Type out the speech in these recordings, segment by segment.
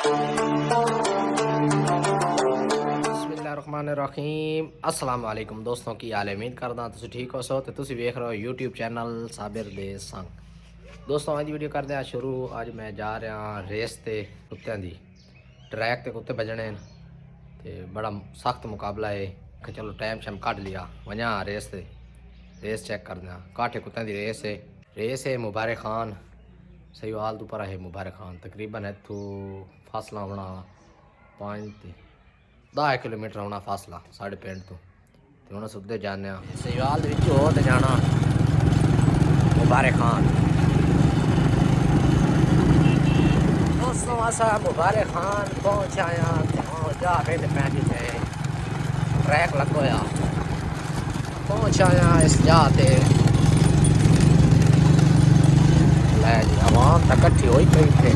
बिस्मिल्लाहिर्रहमानिर्रहीम अस्सलाम वालेकुम दोस्तों की हाल उम्मीद करदा तुसीं ठीक हो सो ते तुसीं वेख रहे हो यूट्यूब चैनल साबिर दे संग। दोस्तों अज वीडियो करते हैं शुरू। अज मैं जा रहा रेस ते कुत्तियां दी ट्रैक ते कुत्ते बजने ते बड़ा सख्त मुकाबला है कि चलो टाइम शाम कट लिया वजा रेस ते रेस चेक करते हैं। काठे कुत्तियां दी रेस है मुबारक खान सहीवाल तो पर है मुबारक खान तकरीबन इतों फासला होना 5-10 किलोमीटर होना फासला साढ़े पिंड तो हम अस उधर जाने सहीवाल हो तो जाना मुबारक खान। दोस्तों असा मुबारक खान पहुँच आया जा पिंड पैंती थे ट्रैक लगोया पहुँच आया इस जाते लै जी आवाम तो कट्ठी हो पई थे।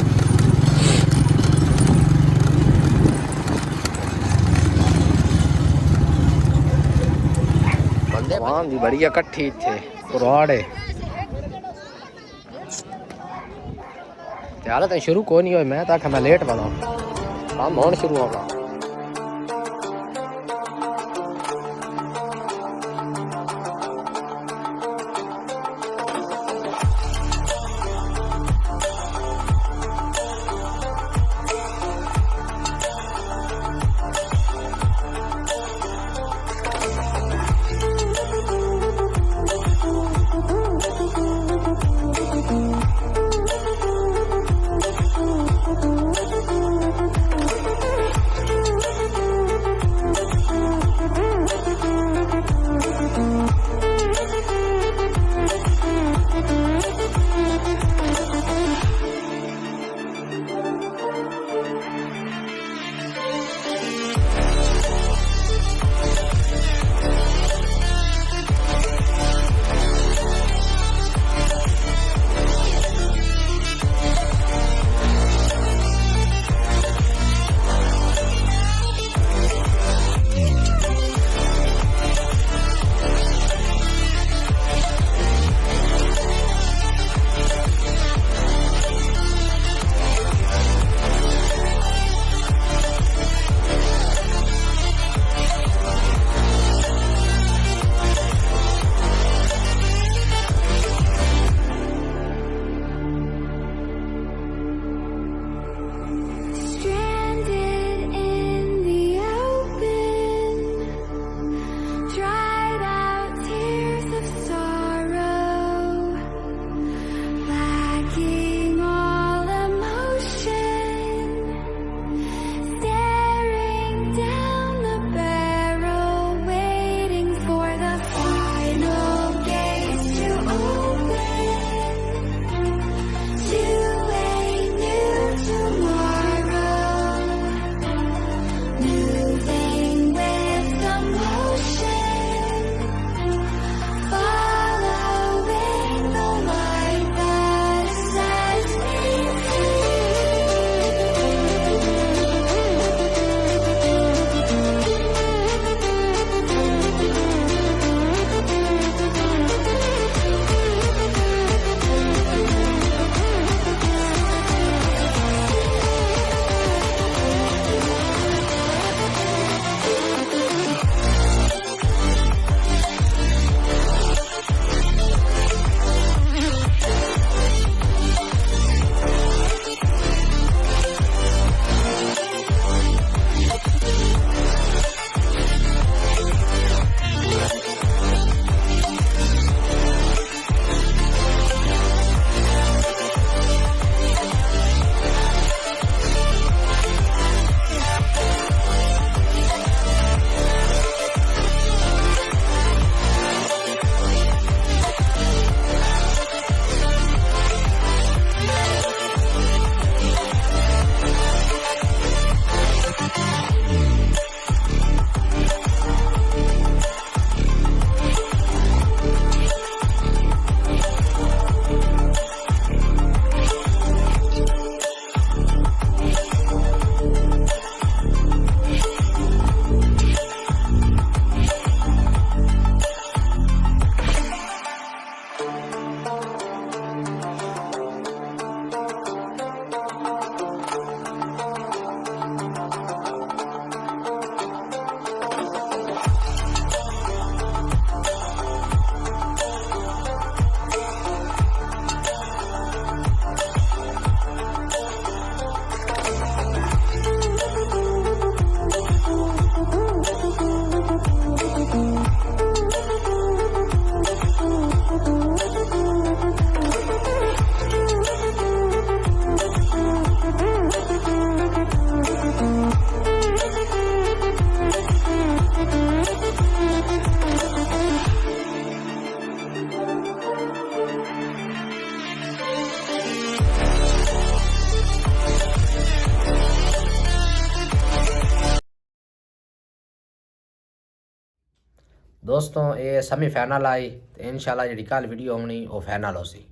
आवाम भी बड़ी इकट्ठी थे कुराड़े हालत शुरू को नहीं हुई। मैं तो मैं लेट बना काम होने शुरू होगा। ਦੋਸਤੋ ਇਹ ਸੈਮੀ ਫਾਈਨਲ ਆਈ ਤੇ ਇਨਸ਼ਾਅੱਲਾ ਜਿਹੜੀ ਕੱਲ ਵੀਡੀਓ ਹੋਣੀ ਉਹ ਫਾਈਨਲ ਹੋ ਸੀ।